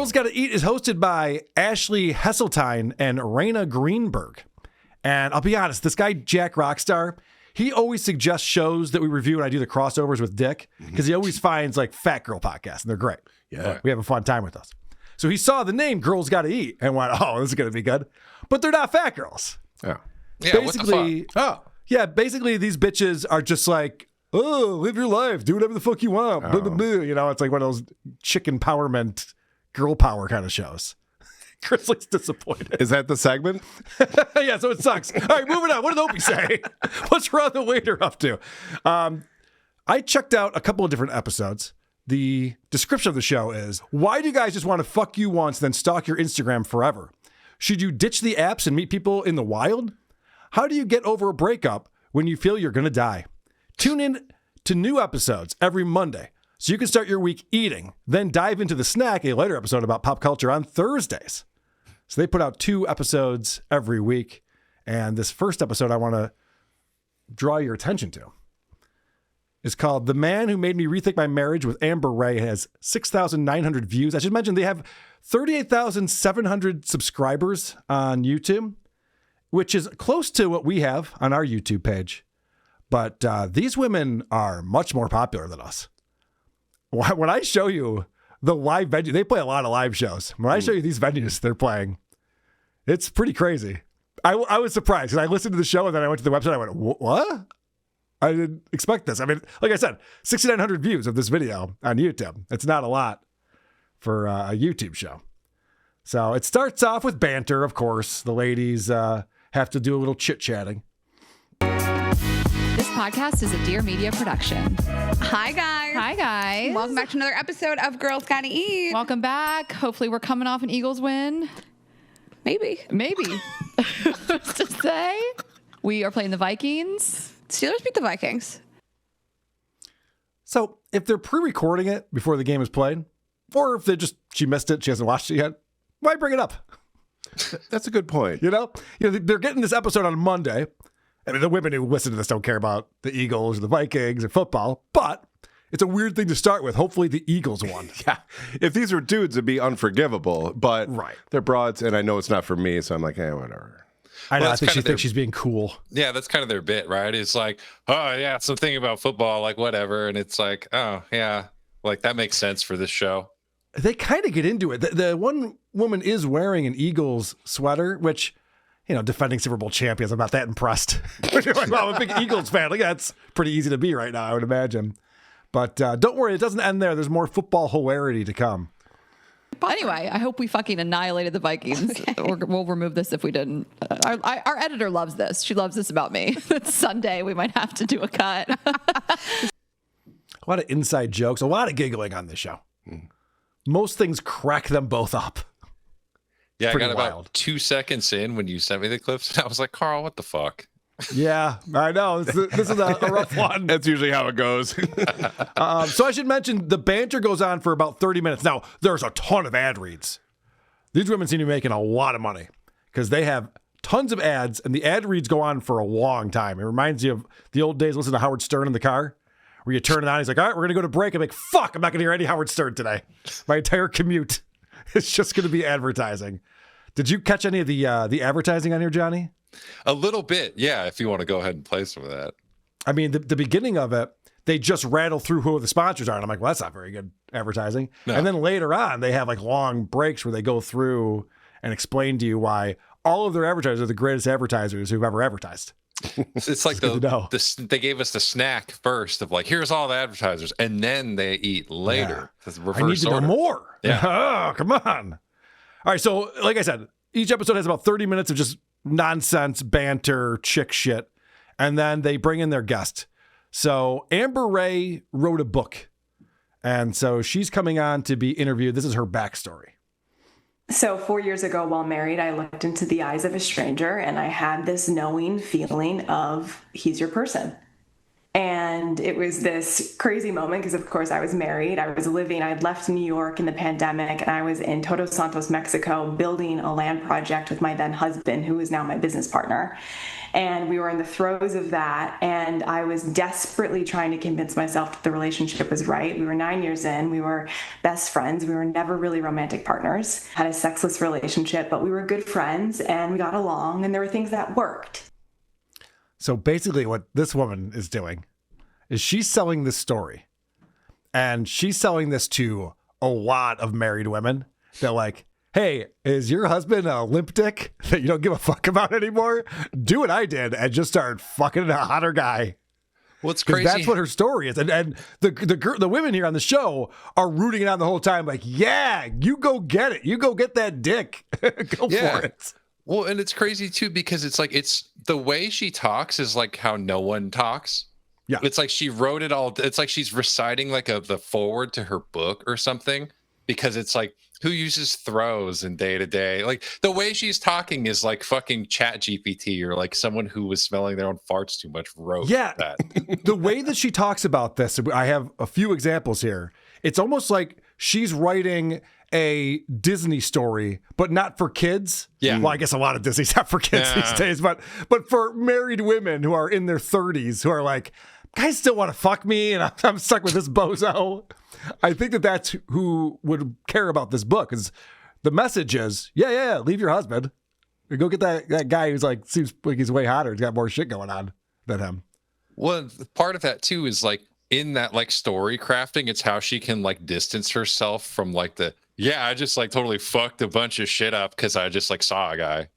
Girls Gotta Eat is hosted by Ashley Hesseltine and Rayna Greenberg. And I'll be honest, this guy, Jack Rockstar, he always suggests shows that we review when I do the crossovers with Dick, because he always finds like fat girl podcasts, and they're great. Yeah. We have a fun time with us. So he saw the name Girls Gotta Eat and went, oh, this is going to be good. But they're not fat girls. Oh. Yeah, Basically, what the fuck? yeah, basically these bitches are just like, oh, live your life, do whatever the fuck you want. Blah, blah, blah. You know, it's like one of those chick empowerment, girl power kind of shows. Chris looks disappointed. Is that the segment? Yeah, so it sucks. All right, moving on. What did Opie say? What's Ron the Waiter up to? I checked out a couple of different episodes. The description of the show is, why do you guys just want to fuck you once, then stalk your Instagram forever? Should you ditch the apps and meet people in the wild? How do you get over a breakup when you feel you're going to die? Tune in to new episodes every Monday so you can start your week eating, then dive into The Snack, a later episode about pop culture on Thursdays. So they put out 2 episodes every week. And this first episode I want to draw your attention to is called The Man Who Made Me Rethink My Marriage with Amber Ray. It has 6,900 views. I should mention they have 38,700 subscribers on YouTube, which is close to what we have on our YouTube page. But these women are much more popular than us. When I show you the live venue, they play a lot of live shows. When I show you these venues they're playing, it's pretty crazy. I was surprised because I listened to the show and then I went to the website. I went, what? I didn't expect this. I mean, like I said, 6,900 views of this video on YouTube. It's not a lot for a YouTube show. So it starts off with banter, of course. The ladies have to do a little chit-chatting. This podcast is a Dear Media production. Hi, guys. Hi, guys. Welcome back to another episode of Girls Gotta Eat. Welcome back. Hopefully we're coming off an Eagles win. Maybe. Who's to say? We are playing the Vikings. Steelers beat the Vikings. So if they're pre-recording it before the game is played, or if she missed it, she hasn't watched it yet, why bring it up? That's a good point. You know, they're getting this episode on Monday. I mean, the women who listen to this don't care about the Eagles or the Vikings or football, but it's a weird thing to start with. Hopefully the Eagles won. Yeah. If these were dudes, it'd be unforgivable, but right. They're broads, and I know it's not for me, so I'm like, hey, whatever. I know. Well, I think she thinks she's being cool. Yeah, that's kind of their bit, right? It's like, oh, yeah, something about football, like whatever. And it's like, oh, yeah, like that makes sense for this show. They kind of get into it. The one woman is wearing an Eagles sweater, which, you know, defending Super Bowl champions, I'm not that impressed. Well, I'm a big Eagles fan. Like, that's pretty easy to be right now, I would imagine. But don't worry, it doesn't end there. There's more football hilarity to come. Anyway, I hope we fucking annihilated the Vikings. Okay. We'll remove this if we didn't. Our editor loves this. She loves this about me. It's Sunday. We might have to do a cut. A lot of inside jokes, a lot of giggling on this show. Most things crack them both up. Yeah, Pretty I got wild. about 2 seconds in when you sent me the clips, and I was like, Carl, what the fuck? Yeah, I know. This is a rough one. That's usually how it goes. So I should mention the banter goes on for about 30 minutes. Now, there's a ton of ad reads. These women seem to be making a lot of money because they have tons of ads, and the ad reads go on for a long time. It reminds you of the old days listening to Howard Stern in the car, where you turn it on, he's like, all right, we're going to go to break. I'm like, fuck, I'm not going to hear any Howard Stern today. My entire commute is just going to be advertising. Did you catch any of the advertising on here, Johnny? A little bit, yeah, if you want to go ahead and play some of that. I mean, the beginning of it, they just rattle through who the sponsors are. And I'm like, well, that's not very good advertising. No. And then later on, they have like long breaks where they go through and explain to you why all of their advertisers are the greatest advertisers who've ever advertised. It's like they gave us the snack first of like, here's all the advertisers, and then they eat later. Yeah. I need to know more. Yeah. Oh, come on. All right, so like I said, each episode has about 30 minutes of just nonsense, banter, chick shit, and then they bring in their guest. So Amber Ray wrote a book, and so she's coming on to be interviewed. This is her backstory. So 4 years ago, while married, I looked into the eyes of a stranger, and I had this knowing feeling of, he's your person. And it was this crazy moment because, of course, I was married. I'd left New York in the pandemic, and I was in Todos Santos, Mexico, building a land project with my then husband, who is now my business partner. And we were in the throes of that, and I was desperately trying to convince myself that the relationship was right. We were 9 years in. We were best friends. We were never really romantic partners, had a sexless relationship, but we were good friends, and we got along, and there were things that worked. So basically what this woman is doing is she's selling this story, and she's selling this to a lot of married women. They're like, hey, is your husband a limp dick that you don't give a fuck about anymore? Do what I did and just start fucking a hotter guy. What's 'Cause crazy? that's what her story is. And the women here on the show are rooting it on the whole time. Like, yeah, you go get it. You go get that dick. Go for it. Well, and it's crazy too, because it's like, it's the way she talks is like how no one talks. Yeah. It's like she wrote it all. It's like she's reciting like the forward to her book or something, because it's like, who uses throws in day to day? Like the way she's talking is like fucking Chat GPT, or like someone who was smelling their own farts too much wrote that. The way that she talks about this, I have a few examples here. It's almost like she's writing a Disney story, but not for kids. Yeah. Well, I guess a lot of Disney's not for kids these days, but for married women who are in their 30s, who are like, guys still want to fuck me, and I'm stuck with this bozo. I think that that's who would care about this book, is the message is, yeah, leave your husband. Go get that guy who's like, seems like he's way hotter. He's got more shit going on than him. Well, part of that too is like in that like story crafting, it's how she can like distance herself from like I just like totally fucked a bunch of shit up because I just like saw a guy.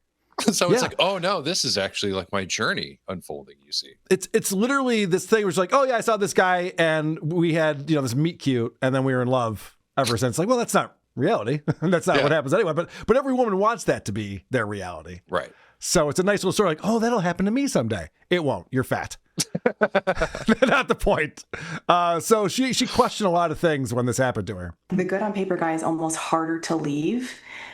So it's like, oh no, this is actually like my journey unfolding, you see. It's literally this thing where it's like, oh yeah, I saw this guy and we had, this meet cute, and then we were in love ever since. Like, well, that's not reality. That's not what happens anyway. But every woman wants that to be their reality. Right. So it's a nice little story like, oh, that'll happen to me someday. It won't. You're fat. Not the point. So she questioned a lot of things when this happened to her. The good on paper guy is almost harder to leave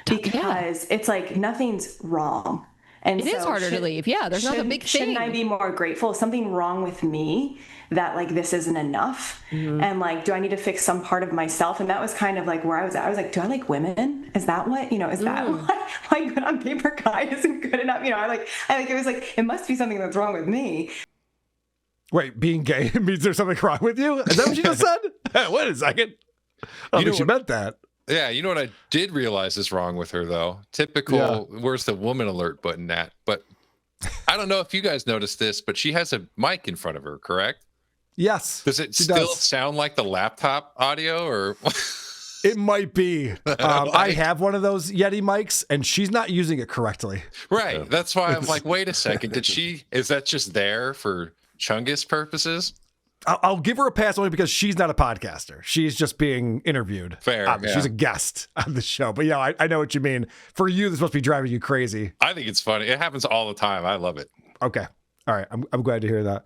because it's like nothing's wrong. And It is harder to leave. Yeah, there's not a big thing. Shouldn't I be more grateful? Is something wrong with me that like this isn't enough? And like, do I need to fix some part of myself? And that was kind of like where I was at. I was like, do I like women? Is that what, is that what my good on paper guy isn't good enough? It was like, it must be something that's wrong with me. Wait, being gay means there's something wrong with you? Is that what you just said? Wait a second. I don't think she meant that. Yeah, you know what I did realize is wrong with her, though? Typical, where's the woman alert button at? But I don't know if you guys noticed this, but she has a mic in front of her, correct? Yes. Does it still sound like the laptop audio, or? It might be. I have one of those Yeti mics, and she's not using it correctly. Right. That's why I'm like, wait a second. Is that just there for Chungus purposes? I'll give her a pass only because she's not a podcaster. She's just being interviewed. Fair. She's a guest on the show. But yeah, I know what you mean. For you, this must be driving you crazy. I think it's funny. It happens all the time. I love it. Okay. All right. I'm glad to hear that.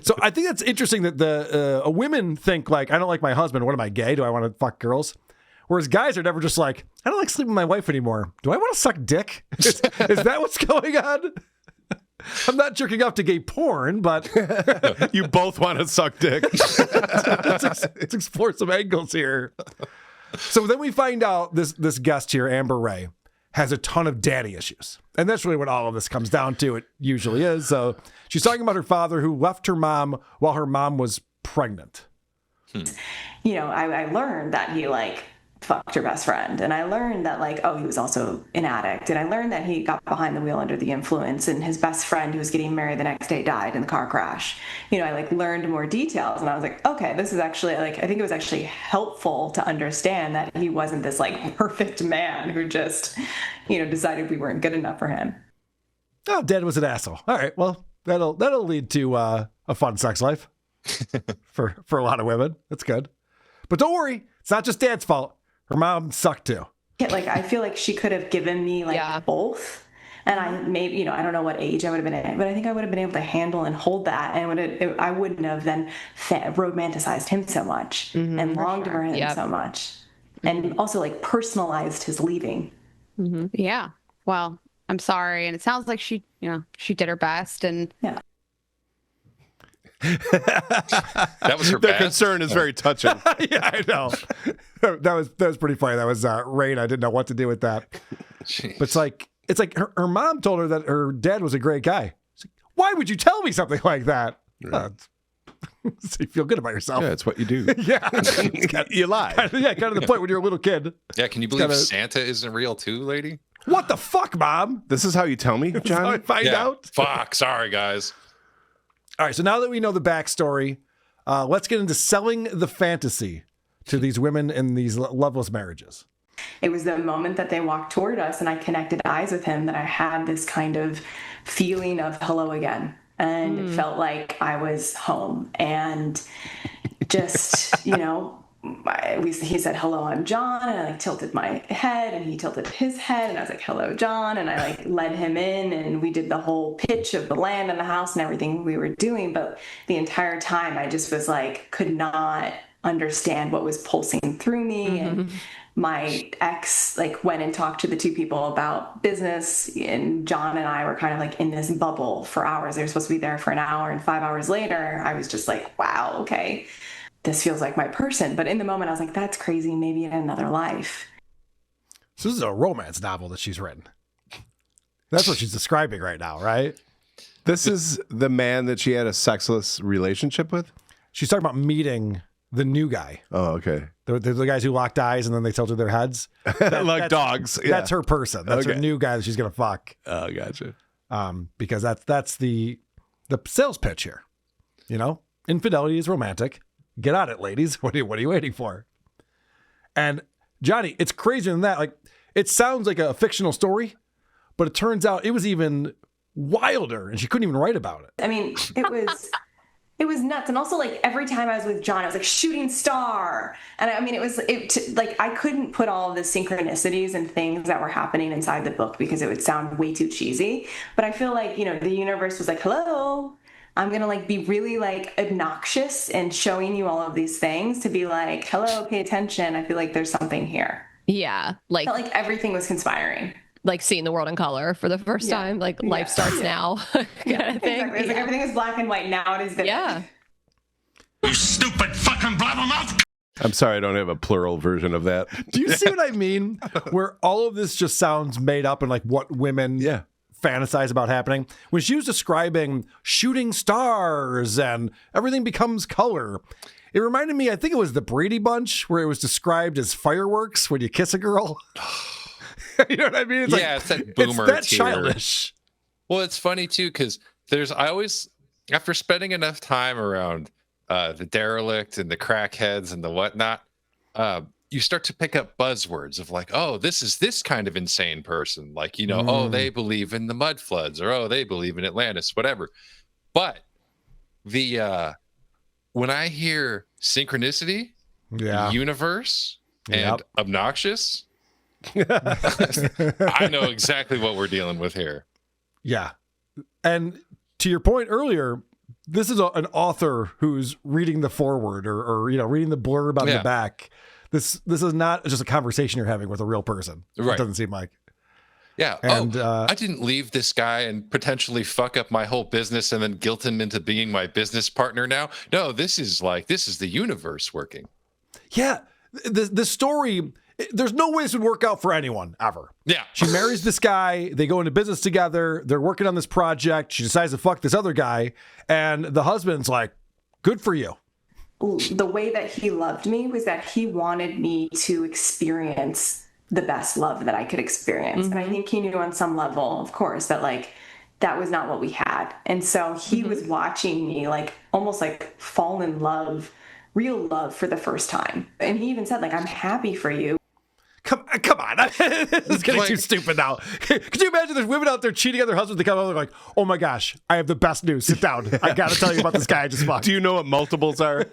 So I think that's interesting that the women think like, I don't like my husband. What am I, gay? Do I want to fuck girls? Whereas guys are never just like, I don't like sleeping with my wife anymore. Do I want to suck dick? Is that what's going on? I'm not jerking off to gay porn, but you both want to suck dick. let's explore some angles here. So then we find out this guest here, Amber Ray, has a ton of daddy issues. And that's really what all of this comes down to. It usually is. So she's talking about her father who left her mom while her mom was pregnant. I learned that he fucked your best friend. And I learned that he was also an addict. And I learned that he got behind the wheel under the influence, and his best friend who was getting married the next day died in the car crash. I learned more details, and I was like, okay, this is actually I think it was actually helpful to understand that he wasn't this perfect man who just, decided we weren't good enough for him. Oh, Dad was an asshole. All right. Well, that'll lead to a fun sex life for a lot of women. That's good. But don't worry. It's not just Dad's fault. Her mom sucked too. Yeah, I feel like she could have given me both. And I don't know what age I would have been in, but I think I would have been able to handle and hold that. And I wouldn't have then romanticized him so much and longed for him so much. And also personalized his leaving. Mm-hmm. Yeah. Well, I'm sorry. And it sounds like she did her best. And That was her Their best. concern is very touching. Yeah, I know. That was pretty funny. That was Rain. I didn't know what to do with that. Jeez. But it's like her mom told her that her dad was a great guy. She's like, why would you tell me something like that? So you feel good about yourself. Yeah, it's what you do. Yeah. You lie. Yeah, kind of the point when you're a little kid. Yeah, can you believe gotta- Santa isn't real too, lady? What the fuck, Mom? This is how you tell me, How I Johnny? find Yeah. out. Fuck. Sorry, guys. All right, so now that we know the backstory, let's get into selling the fantasy to these women in these loveless marriages. It was the moment that they walked toward us and I connected eyes with him that I had this kind of feeling of hello again. And it felt like I was home. And just, you know, he said, hello, I'm John. And I like tilted my head and he tilted his head. And I was like, hello, John. And I like led him in and we did the whole pitch of the land and the house and everything we were doing. But the entire time I just was like, could not understand what was pulsing through me. And my ex like went and talked to the two people about business, and John and I were kind of like in this bubble for hours. They were supposed to be there for an hour, and 5 hours later I was just like, wow, okay, this feels like my person. But in the moment I was like, that's crazy, maybe in another life. So this is a romance novel that she's written. That's what she's describing right now, right? This is the man that she had a sexless relationship with? She's talking about meeting the new guy. Oh, okay. The guys who locked eyes and then they tilted their heads. Like that's- dogs. Yeah. That's her person. That's her Okay. new guy that she's gonna fuck. Oh, gotcha. Because that's the sales pitch here. You know, infidelity is romantic. Get on it, ladies. What are you waiting for? And Johnny, it's crazier than that. Like, it sounds like a fictional story, but it turns out it was even wilder, and she couldn't even write about it. I mean, it was nuts. And also, like, every time I was with John, I was like, shooting star. And I mean, like, I couldn't put all of the synchronicities and things that were happening inside the book because it would sound way too cheesy. But I feel like, you know, the universe was like, hello, I'm going to like be really like obnoxious and showing you all of these things to be like, hello, pay attention. I feel like there's something here. Yeah. I felt like everything was conspiring. Like seeing the world in color for the first time, like life starts now kind of thing. Exactly. It's like everything is black and white. Now it is different. Yeah. You stupid fucking blabbermouth! I'm sorry I don't have a plural version of that. Do you see what I mean? Where all of this just sounds made up and like what women fantasize about happening. When she was describing shooting stars and everything becomes color, it reminded me, I think it was the Brady Bunch, where it was described as fireworks when you kiss a girl. You know what I mean? It's It's that boomer It's that tier. childish. Well, it's funny too because I always, after spending enough time around the derelict and the crackheads and the whatnot, you start to pick up buzzwords of like, oh, this is this kind of insane person. Like, you know, oh, they believe in the mud floods, or oh, they believe in Atlantis, whatever. But the when I hear synchronicity, universe, and obnoxious, I know exactly what we're dealing with here. Yeah. And to your point earlier, this is an author who's reading the foreword or you know, reading the blurb on the back. This is not just a conversation you're having with a real person. Right. It doesn't seem like. Yeah. And, I didn't leave this guy and potentially fuck up my whole business and then guilt him into being my business partner now. No, this is the universe working. Yeah. The story, there's no way this would work out for anyone ever. Yeah. She marries this guy. They go into business together. They're working on this project. She decides to fuck this other guy. And the husband's like, good for you. The way that he loved me was that he wanted me to experience the best love that I could experience. And I think he knew on some level, of course, that like that was not what we had. And so he was watching me like almost like fall in love, real love for the first time. And he even said like, I'm happy for you. Come on. This is getting too stupid now. Could you imagine there's women out there cheating on their husbands? They come out and they're like, oh my gosh, I have the best news. Sit down. I got to tell you about this guy I just fucked. Do you know what multiples are?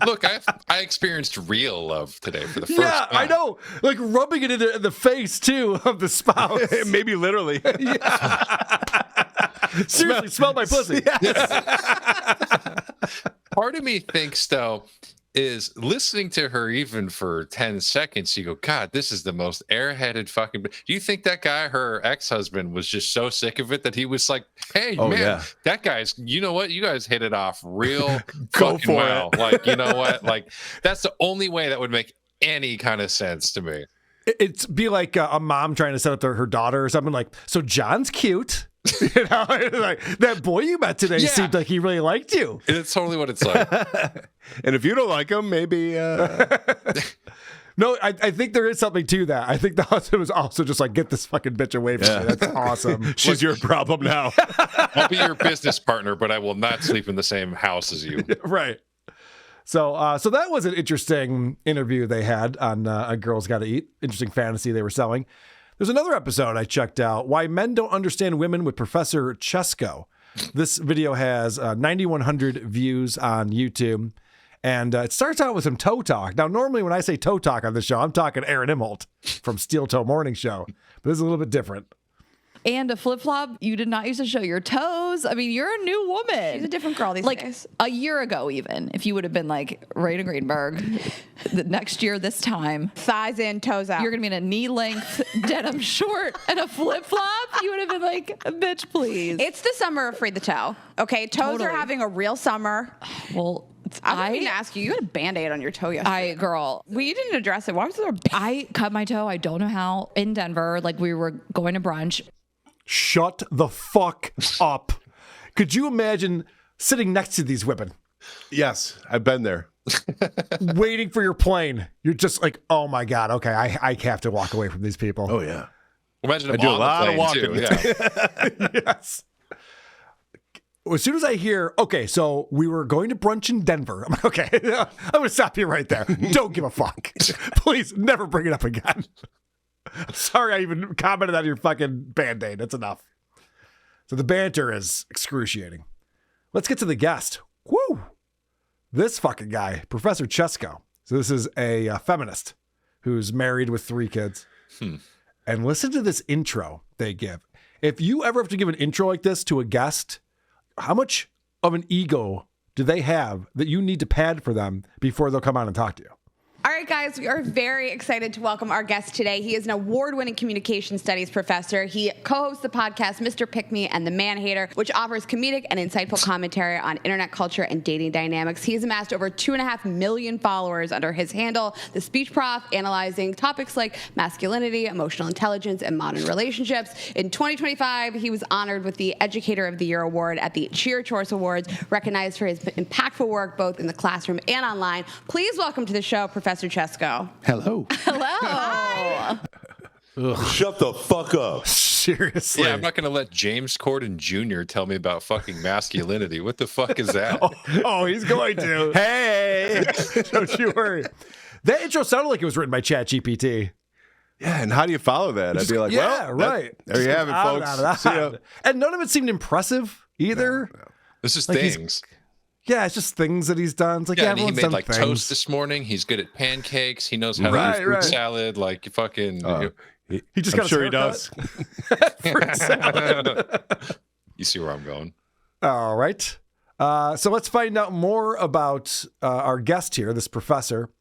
Look, I experienced real love today for the first time. I know. Like rubbing it in the face, too, of the spouse. Maybe literally. Seriously, smell my pussy. Part of me thinks, though, is listening to her even for 10 seconds. You go, God, this is the most airheaded fucking. Do you think that guy, her ex-husband, was just so sick of it that he was like, hey, man, that guy's, you know what? You guys hit it off real Go fucking for well. it. Like, you know what? Like, that's the only way that would make any kind of sense to me. It's be like a mom trying to set up her daughter or something like, so John's cute. You know, like that boy you met today seemed like he really liked you. It's totally what it's like. And if you don't like him, maybe. No, I think there is something to that. I think the husband was also just like, get this fucking bitch away from me. That's awesome. She's your problem now. I'll be your business partner, but I will not sleep in the same house as you. Right. So that was an interesting interview they had on A Girl's Gotta Eat. Interesting fantasy they were selling. There's another episode I checked out, Why Men Don't Understand Women with Professor Chesco. This video has 9,100 views on YouTube. And it starts out with some toe talk. Now, normally when I say toe talk on the show, I'm talking Aaron Imholt from Steel Toe Morning Show. But this is a little bit different. And a flip-flop, you did not used to show your toes. I mean, you're a new woman. She's a different girl these days. A year ago even, if you would have been like Rayna Greenberg, the next year this time. Thighs in, toes out. You're going to be in a knee-length denim short and a flip-flop. You would have been like, bitch, please. It's the summer of Free the Toe. Okay, toes are having a real summer. Well, I didn't ask you. You had a Band-Aid on your toe yesterday. Girl. Well, you didn't address it. Why was there a I cut my toe. I don't know how. In Denver, like we were going to brunch. Shut the fuck up. Could you imagine sitting next to these women? Yes, I've been there. Waiting for your plane. You're just like, oh my God, okay, I have to walk away from these people. Oh, yeah. Imagine I do a lot of walking. Too. Yeah. Yes. As soon as I hear, okay, so we were going to brunch in Denver. I'm like, okay, I'm going to stop you right there. Don't give a fuck. Please never bring it up again. Sorry I even commented on your fucking Band-Aid. That's enough. So the banter is excruciating. Let's get to the guest. Woo! This fucking guy, Professor Chesco. So this is a feminist who's married with 3 kids. And listen to this intro they give. If you ever have to give an intro like this to a guest, how much of an ego do they have that you need to pad for them before they'll come on and talk to you? All right, guys, we are very excited to welcome our guest today. He is an award-winning communication studies professor. He co-hosts the podcast Mr. Pick Me and The Man Hater, which offers comedic and insightful commentary on internet culture and dating dynamics. He has amassed over 2.5 million followers under his handle, The Speech Prof, analyzing topics like masculinity, emotional intelligence, and modern relationships. In 2025, he was honored with the Educator of the Year award at the Cheer Choice Awards, recognized for his impactful work both in the classroom and online. Please welcome to the show, Professor Chesco. Hello. Hello. Hi. Shut the fuck up. Seriously. Yeah, I'm not going to let James Corden Jr. tell me about fucking masculinity. What the fuck is that? Oh, he's going to. Hey, don't you worry. That intro sounded like it was written by ChatGPT. Yeah, and how do you follow that? I'd be like, yeah, well, right. There you have it, Out, folks. out, out. See ya. And none of it seemed impressive either. No. This is Like he's- things. Yeah, it's just things that he's done. It's like, Yeah, yeah, and he everyone's made done like things. toast this morning. He's good at pancakes. He knows how to Right, do fruit right. salad. Like fucking. He just I'm got sure his he does. Fruit salad. You see where I'm going? All right. So let's find out more about our guest here, this professor.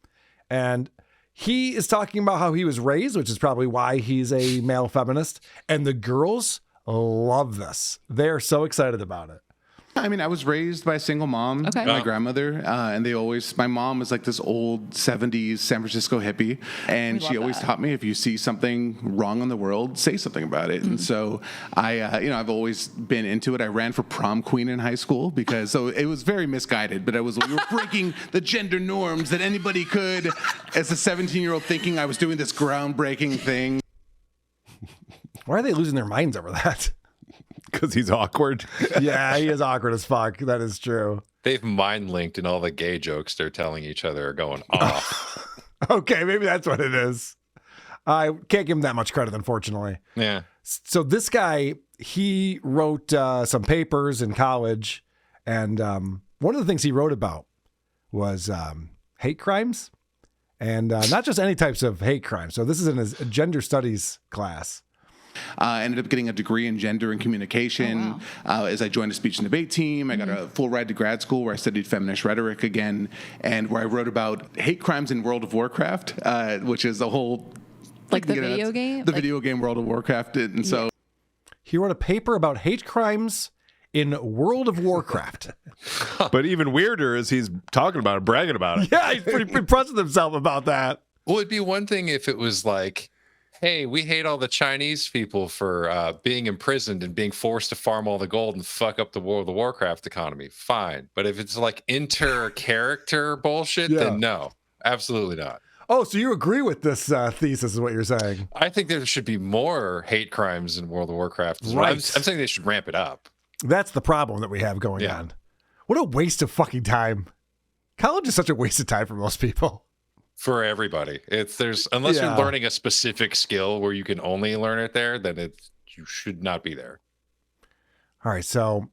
And he is talking about how he was raised, which is probably why he's a male feminist. And the girls love this. They are so excited about it. I mean, I was raised by a single mom, Okay. my grandmother, and my mom was like this old 70s San Francisco hippie, and she always taught me if you see something wrong in the world, say something about it. And so I've always been into it. I ran for prom queen in high school so it was very misguided, but we were breaking the gender norms that anybody could as a 17-year-old thinking I was doing this groundbreaking thing. Why are they losing their minds over that? Because he's awkward. Yeah, he is awkward as fuck. That is true. They've mind linked, and all the gay jokes they're telling each other are going off. Okay, maybe that's what it is. I can't give him that much credit, unfortunately. Yeah. So this guy, he wrote some papers in college, and one of the things he wrote about was hate crimes, and not just any types of hate crimes. So this is in his gender studies class. I ended up getting a degree in gender and communication. As I joined a speech and debate team. I got a full ride to grad school where I studied feminist rhetoric again, and where I wrote about hate crimes in World of Warcraft, which is a whole... Like the video game? The video game World of Warcraft. And so... He wrote a paper about hate crimes in World of Warcraft. But even weirder is he's talking about it, bragging about it. Yeah, he's pretty impressed with himself about that. Well, it'd be one thing if it was like, hey, we hate all the Chinese people for being imprisoned and being forced to farm all the gold and fuck up the World of Warcraft economy. Fine. But if it's like inter-character bullshit, then no, absolutely not. Oh, so you agree with this thesis is what you're saying? I think there should be more hate crimes in World of Warcraft. Right. I'm saying they should ramp it up. That's the problem that we have going on. What a waste of fucking time. College is such a waste of time for most people. For everybody. Unless you're learning a specific skill where you can only learn it there, then you should not be there. All right, so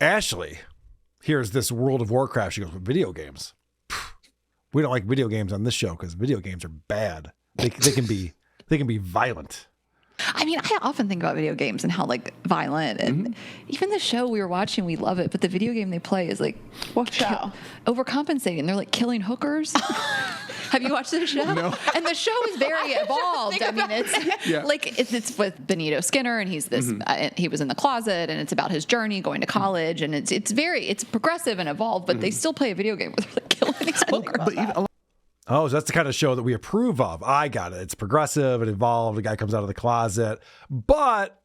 Ashley here's this World of Warcraft. She goes, video games. We don't like video games on this show because video games are bad. They can be violent. I mean, I often think about video games and how like violent and even the show we were watching, we love it, but the video game they play is like overcompensating. They're like killing hookers. Have you watched the show? No. And the show is very evolved. I mean, it's with Benito Skinner, and he's this. He was in the closet, and it's about his journey going to college, and it's progressive and evolved. But they still play a video game where they're like killing these hookers. Oh, so that's the kind of show that we approve of. I got it. It's progressive and evolved. The guy comes out of the closet, but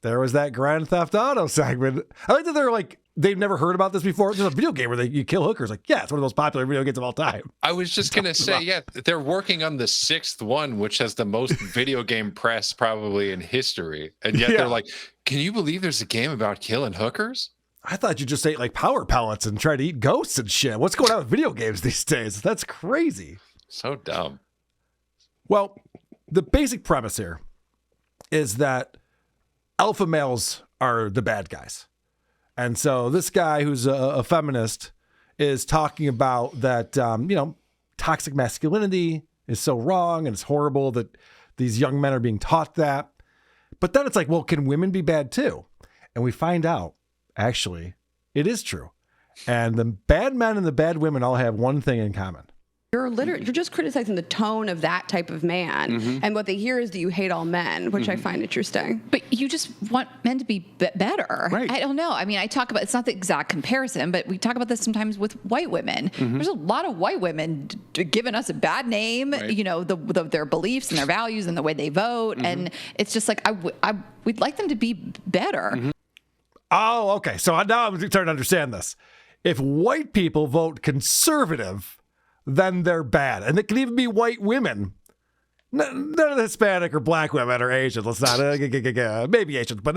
there was that Grand Theft Auto segment. I like that they've never heard about this before. There's a video game where you kill hookers. Like, yeah, it's one of the most popular video games of all time. I was just going to say, they're working on the 6th one, which has the most video game press probably in history. And yet they're like, can you believe there's a game about killing hookers? I thought you just ate like power pellets and tried to eat ghosts and shit. What's going on with video games these days? That's crazy. So dumb. Well, the basic premise here is that alpha males are the bad guys. And so this guy who's a feminist is talking about that, toxic masculinity is so wrong and it's horrible that these young men are being taught that. But then it's like, well, can women be bad too? And we find out, actually, it is true. And the bad men and the bad women all have one thing in common. You're just criticizing the tone of that type of man. And what they hear is that you hate all men, which I find interesting. But you just want men to be better. Right. I don't know. I mean, I talk about, it's not the exact comparison, but we talk about this sometimes with white women. There's a lot of white women giving us a bad name, their beliefs and their values and the way they vote. And it's just like, we'd like them to be better. Oh, okay. So now I'm starting to understand this. If white people vote conservative, then they're bad. And it can even be white women. None of the Hispanic or black women are Asian. Let's not, maybe Asian, but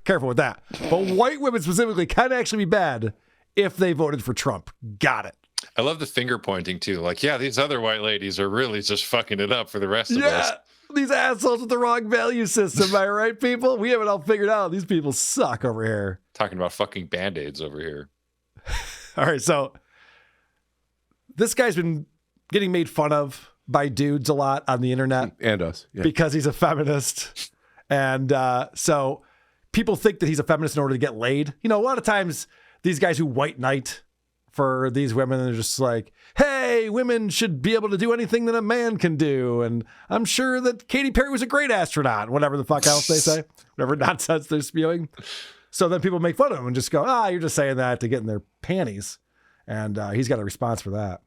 careful with that. But white women specifically can actually be bad if they voted for Trump. Got it. I love the finger pointing too. Like, these other white ladies are really just fucking it up for the rest of us. These assholes with the wrong value system. Am I right, people? We have it all figured out. These people suck over here. Talking about fucking Band-Aids over here. All right, so this guy's been getting made fun of by dudes a lot on the internet. And us. Yeah. Because he's a feminist. And so people think that he's a feminist in order to get laid. A lot of times these guys who white knight for these women, they're just like, hey, women should be able to do anything that a man can do. And I'm sure that Katy Perry was a great astronaut, whatever the fuck else they say, whatever nonsense they're spewing. So then people make fun of him and just go, you're just saying that to get in their panties. And he's got a response for that.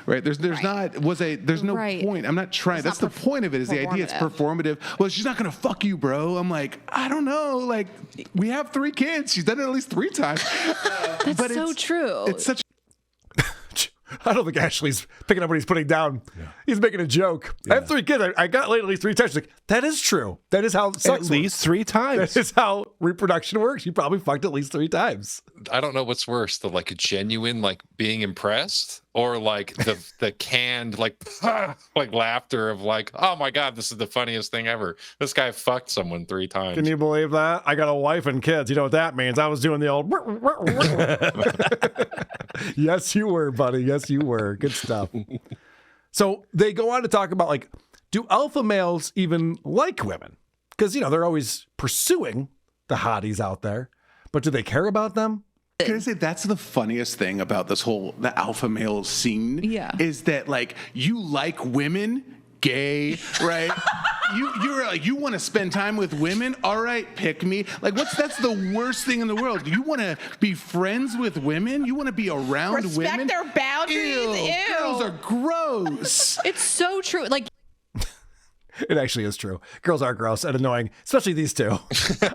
Right. There's no point. I'm not trying. That's the point of it, is the idea it's performative. Well, she's not going to fuck you, bro. I'm like, I don't know. Like, we have 3 kids. She's done it at least 3 times. That's so true. It's such. I don't think Ashley's picking up what he's putting down. Yeah. He's making a joke. Yeah. I have 3 kids. I got laid at least 3 times. She's like, that is true. That is how sex at least 3 times. That is how reproduction works. You probably fucked at least 3 times. I don't know what's worse, the like genuine like being impressed, or like the canned like laughter of like, oh my god, this is the funniest thing ever. This guy fucked someone 3 times. Can you believe that? I got a wife and kids. You know what that means? I was doing the old. Yes, you were, buddy. Yes, you were. Good stuff. So they go on to talk about like, do alpha males even like women? Because, they're always pursuing the hotties out there. But do they care about them? Can I say that's the funniest thing about the alpha male scene? Yeah. Is that like you like women, gay, right? You're like, you want to spend time with women? All right, pick me. Like, that's the worst thing in the world. You want to be friends with women? You want to be around women? Respect their boundaries. Ew. Girls are gross. It's so true. Like, It actually is true. Girls are gross and annoying, especially these two.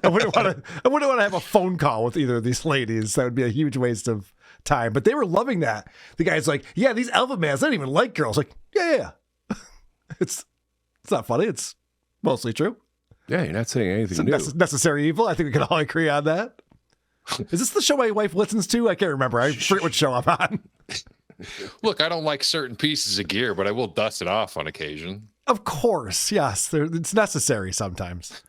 I wouldn't want to have a phone call with either of these ladies. That would be a huge waste of time. But they were loving that. The guy's like, yeah, these alpha males, they don't even like girls. Like, yeah. It's not funny. It's mostly true. Yeah, you're not saying anything new. Necessary evil. I think we can all agree on that. Is this the show my wife listens to? I can't remember. I forget what show I'm on. Look, I don't like certain pieces of gear, but I will dust it off on occasion. Of course, yes. It's necessary sometimes.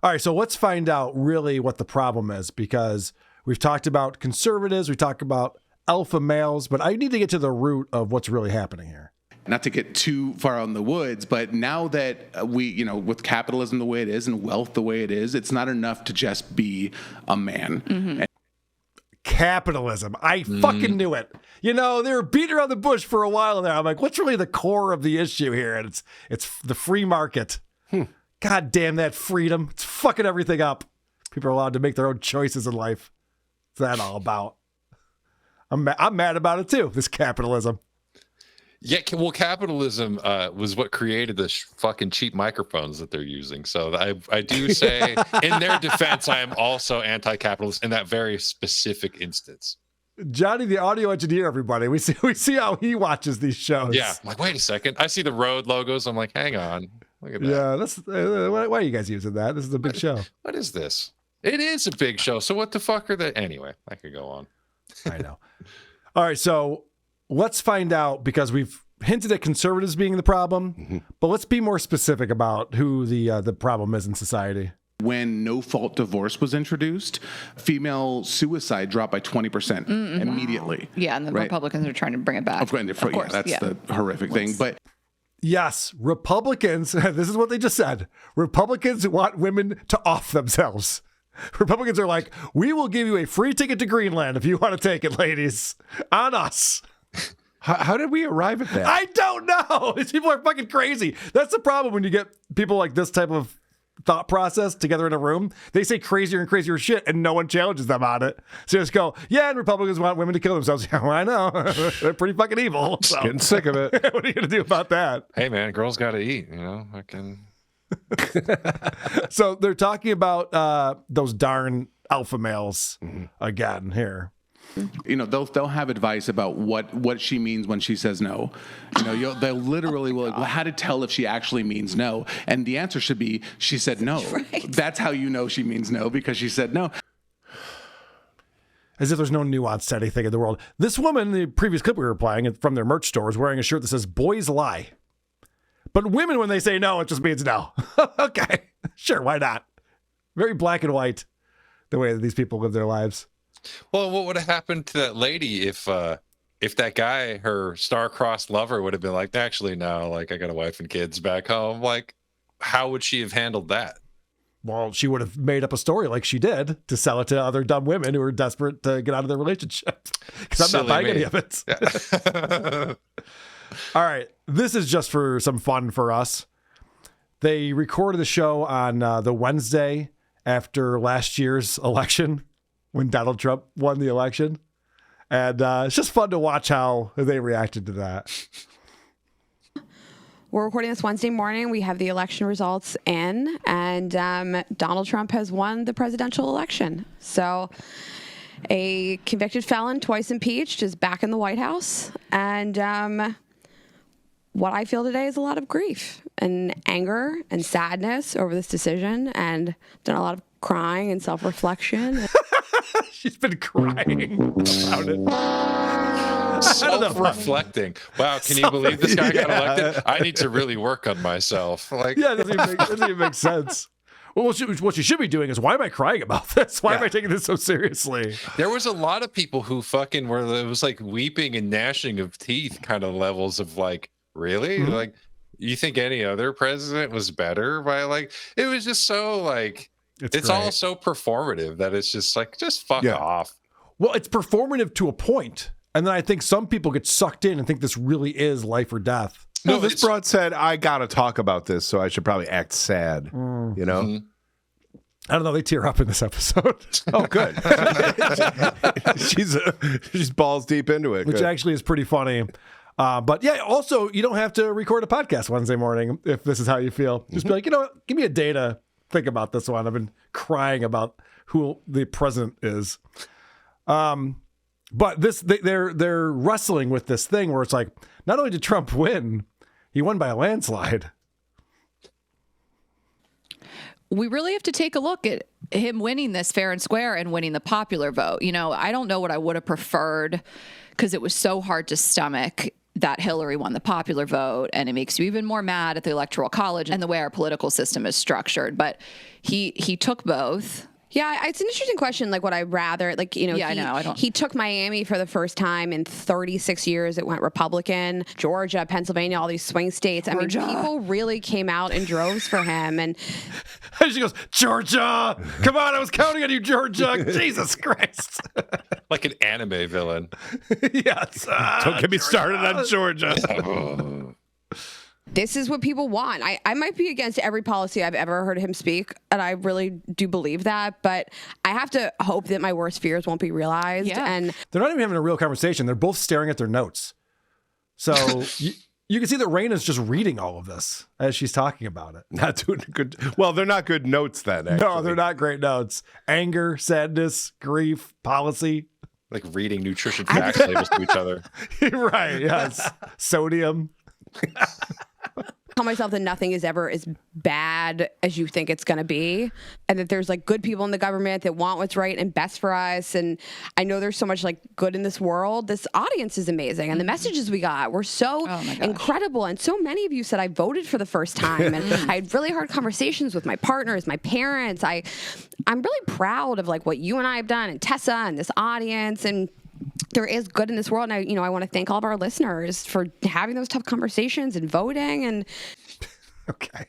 All right, so let's find out really what the problem is, because we've talked about conservatives, we talked about alpha males, but I need to get to the root of what's really happening here. Not to get too far on the woods, but now that with capitalism the way it is and wealth the way it is, it's not enough to just be a man. Mm-hmm. Capitalism. I fucking knew it. They were beating around the bush for a while there. I'm like, what's really the core of the issue here? And it's the free market. God damn that freedom. It's fucking everything up. People are allowed to make their own choices in life. What's that all about? I'm mad about it too, this capitalism. Yeah, well, capitalism was what created the fucking cheap microphones that they're using. So I do say, in their defense, I am also anti-capitalist in that very specific instance. Johnny, the audio engineer, everybody, we see how he watches these shows. Yeah, I'm like, wait a second. I see the road logos. I'm like, hang on. Look at that. Yeah, that's why are you guys using that? This is a big show. What is this? It is a big show. So what the fuck are they? Anyway, I could go on. I know. All right, so let's find out, because we've hinted at conservatives being the problem, but let's be more specific about who the problem is in society. When no-fault divorce was introduced, female suicide dropped by 20% immediately. Yeah, and the Republicans are trying to bring it back. Of course, that's the horrific thing. But yes, Republicans, this is what they just said. Republicans want women to off themselves. Republicans are like, we will give you a free ticket to Greenland if you want to take it, ladies. On us. How did we arrive at that? I don't know. These people are fucking crazy. That's the problem when you get people like this type of thought process together in a room. They say crazier and crazier shit and no one challenges them on it. So you just go, yeah, and Republicans want women to kill themselves. Yeah, well, I know. They're pretty fucking evil. So. Getting sick of it. What are you going to do about that? Hey, man, girls got to eat, I can... So they're talking about those darn alpha males again here. They'll have advice about what she means when she says no. They'll literally will like, well, how to tell if she actually means no, and the answer should be she said no. Right. That's how you know she means no, because she said no. As if there's no nuance to anything in the world. This woman, the previous clip we were playing from their merch store, is wearing a shirt that says "Boys Lie," but women, when they say no, it just means no. Okay, sure, why not? Very black and white, the way that these people live their lives. Well, what would have happened to that lady if that guy, her star-crossed lover, would have been like, actually, no, like, I got a wife and kids back home. Like, how would she have handled that? Well, she would have made up a story like she did to sell it to other dumb women who are desperate to get out of their relationship. Because I'm not buying any of it. Yeah. All right. This is just for some fun for us. They recorded the show on the Wednesday after last year's election, when Donald Trump won the election. And it's just fun to watch how they reacted to that. We're recording this Wednesday morning. We have the election results in, and Donald Trump has won the presidential election. So a convicted felon, twice impeached, is back in the White House. And what I feel today is a lot of grief and anger and sadness over this decision, and done a lot of crying and self-reflection. She's been crying about it. Self-reflecting. Wow, can you believe this guy got elected? I need to really work on myself. Like, yeah, it doesn't even make sense. Well, what you should be doing is, why am I crying about this? Why am I taking this so seriously? There was a lot of people who fucking were, it was like weeping and gnashing of teeth kind of levels of like, really? Like, you think any other president was better by like, it was just so like, it's all so performative that it's just like, just fuck off. Well, it's performative to a point. And then I think some people get sucked in and think this really is life or death. No, this broad said, I got to talk about this, so I should probably act sad, you know? Mm-hmm. I don't know. They tear up in this episode. Oh, good. she's balls deep into it. Which actually is pretty funny. But yeah, also, you don't have to record a podcast Wednesday morning if this is how you feel. Just be like, you know what? Give me a day to think about this one. I've been crying about who the president is. But they're wrestling with this thing where it's like, not only did Trump win, he won by a landslide. We really have to take a look at him winning this fair and square and winning the popular vote. You know, I don't know what I would have preferred because it was so hard to stomach that Hillary won the popular vote, and it makes you even more mad at the Electoral College and the way our political system is structured. But he took both. Yeah, it's an interesting question. Like, what I'd rather, like, you know, he took Miami for the first time in 36 years. It went Republican. Georgia, Pennsylvania, all these swing states. Georgia. I mean, people really came out in droves for him. And she goes, Georgia, come on, I was counting on you, Georgia. Jesus Christ. Like an anime villain. Yes. Don't get me started on Georgia. this is what people want. I might be against every policy I've ever heard him speak, and I really do believe that, but I have to hope that my worst fears won't be realized. Yeah. And they're not even having a real conversation. They're both staring at their notes. So you can see that Rayna's just reading all of this as she's talking about it. Not doing good. Well, they're not good notes then, actually. No, they're not great notes. Anger, sadness, grief, policy. Like reading nutrition facts labels to each other. Right, yes. Sodium. Tell myself that nothing is ever as bad as you think it's going to be, and that there's like good people in the government that want what's right and best for us. And I know there's so much like good in this world. This audience is amazing, and the messages we got were so incredible. And so many of you said I voted for the first time, and I had really hard conversations with my partners, my parents. I'm really proud of like what you and I have done, and Tessa and this audience. And there is good in this world, and I want to thank all of our listeners for having those tough conversations and voting. And okay,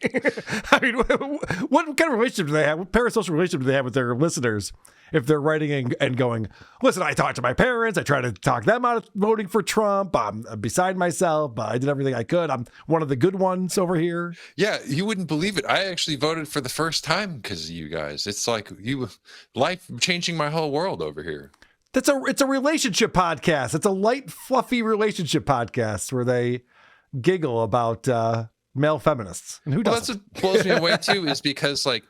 I mean, what kind of relationship do they have? What parasocial relationship do they have with their listeners if they're writing and going, "Listen, I talked to my parents. I tried to talk them out of voting for Trump. I'm beside myself, but I did everything I could. I'm one of the good ones over here." Yeah, you wouldn't believe it. I actually voted for the first time because of you guys. It's like life changing my whole world over here. It's a relationship podcast. It's a light, fluffy relationship podcast where they giggle about male feminists. And who doesn't? That's what blows me away too, is because like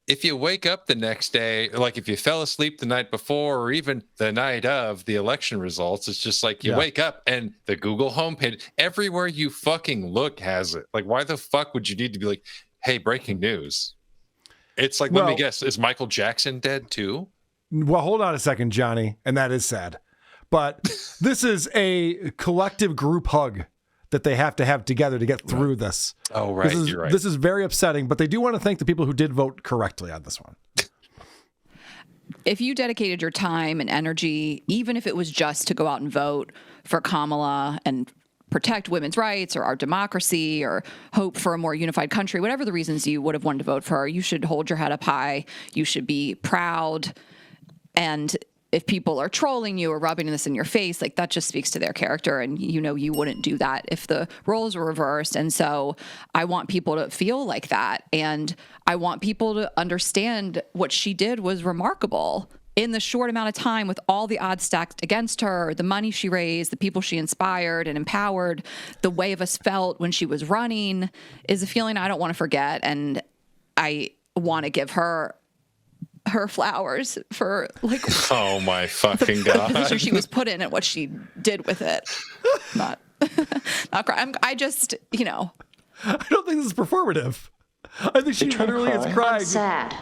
if you wake up the next day, like if you fell asleep the night before or even the night of the election results, it's just like you wake up and the Google homepage, everywhere you fucking look has it. Like, why the fuck would you need to be like, hey, breaking news? It's like, let me guess, is Michael Jackson dead too? Well, hold on a second, Johnny, and that is sad. But this is a collective group hug that they have to have together to get through this. Oh, right, you're right. This is very upsetting, but they do want to thank the people who did vote correctly on this one. If you dedicated your time and energy, even if it was just to go out and vote for Kamala and protect women's rights or our democracy or hope for a more unified country, whatever the reasons you would have wanted to vote for her, you should hold your head up high. You should be proud. And if people are trolling you or rubbing this in your face, like that just speaks to their character. And you wouldn't do that if the roles were reversed. And so I want people to feel like that. And I want people to understand what she did was remarkable in the short amount of time with all the odds stacked against her, the money she raised, the people she inspired and empowered, the way of us felt when she was running is a feeling I don't want to forget. And I want to give her flowers for like oh my fucking god the position she was put in and what she did with it. Not cry. I just I don't think this is performative. I think she literally is crying. I'm sad.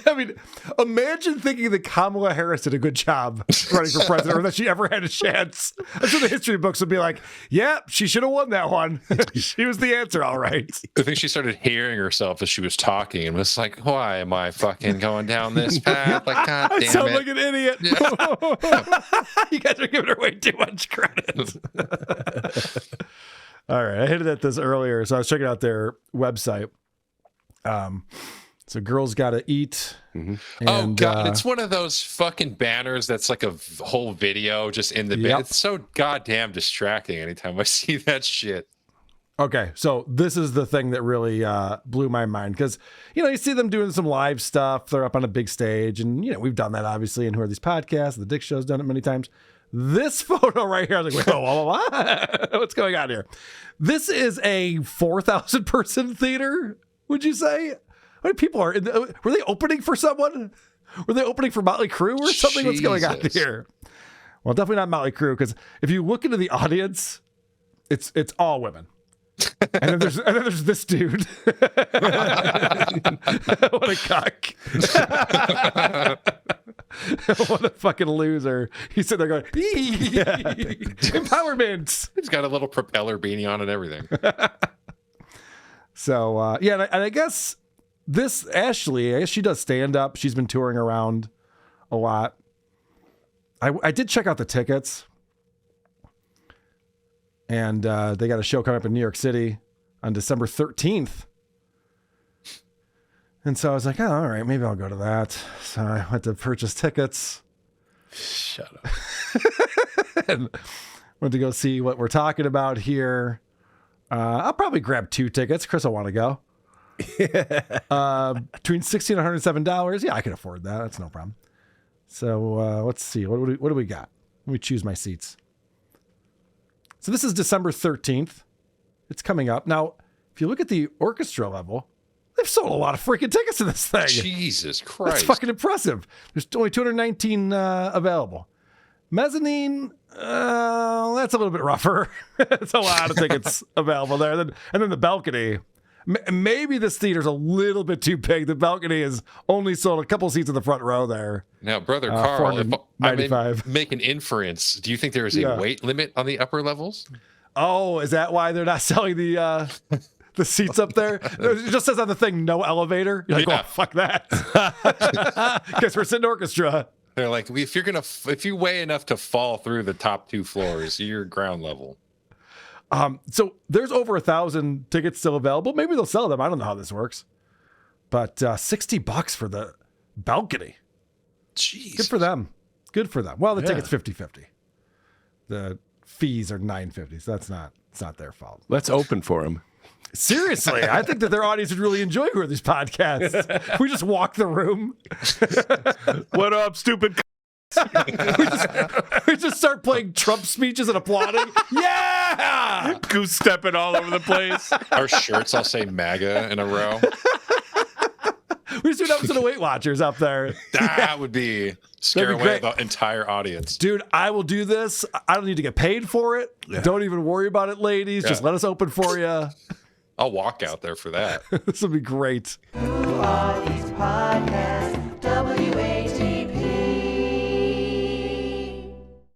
I mean, imagine thinking that Kamala Harris did a good job running for president or that she ever had a chance. I'm sure the history books would be like, yeah, she should have won that one. She was the answer, all right. I think she started hearing herself as she was talking and was like, why am I fucking going down this path? Like, god damn it. I sound like an idiot. Yeah. You guys are giving her way too much credit. All right, I hinted at this earlier, so I was checking out their website. So Girls Gotta Eat. Oh And, God, it's one of those fucking banners that's like a whole video just in the bit. It's so goddamn distracting anytime I see that shit. Okay, so this is the thing that really blew my mind because, you see them doing some live stuff. They're up on a big stage, and, we've done that, obviously, and Who Are These Podcasts? The Dick Show's done it many times. This photo right here, I was like, whoa, what's going on here? This is a 4,000 person theater, would you say? How many people are in were they opening for someone? Were they opening for Motley Crue or something? What's going on here? Well, definitely not Motley Crue, because if you look into the audience, it's all women. And then there's this dude. What a cock. What a fucking loser. He's sitting there going, empowerment. He's got a little propeller beanie on and everything. So, and I guess this Ashley, I guess she does stand up. She's been touring around a lot. I did check out the tickets. And they got a show coming up in New York City on December 13th. And so I was like, oh, all right, maybe I'll go to that. So I went to purchase tickets. Shut up. And went to go see what we're talking about here. I'll probably grab 2 tickets. Chris will want to go. Between $16 and $107. Yeah, I can afford that. That's no problem. So let's see. What do we got? Let me choose my seats. So this is December 13th. It's coming up. Now, if you look at the orchestra level, they've sold a lot of freaking tickets to this thing. Jesus Christ. That's fucking impressive. There's only 219 available. Mezzanine, that's a little bit rougher. It's a lot of tickets available there. And then the balcony. Maybe this theater's a little bit too big. The balcony is only sold a couple seats in the front row there. Now, Brother Carl, if I make an inference, do you think there is a weight limit on the upper levels? Oh, is that why they're not selling the seats up there? It just says on the thing, no elevator. You're like, oh, fuck that. Guess we're sitting orchestra. They're like, if you weigh enough to fall through the top 2 floors, you're ground level. So there's over 1,000 tickets still available. Maybe they'll sell them. I don't know how this works. But $60 for the balcony. Jeez. Good for them. Good for them. Well, the ticket's 50-50. The fees are $9.50, so it's not their fault. Let's open for them. Seriously, I think that their audience would really enjoy Who Are These Podcasts. We just walk the room. What up, stupid? we just start playing Trump speeches and applauding. Yeah! Goose stepping all over the place. Our shirts all say MAGA in a row. We just do an episode of Weight Watchers up there. That would be scare away the entire audience. Dude, I will do this. I don't need to get paid for it. Yeah. Don't even worry about it, ladies. Yeah. Just let us open for you. I'll walk out there for that. This will be great. Who Are These Podcasts? WATP.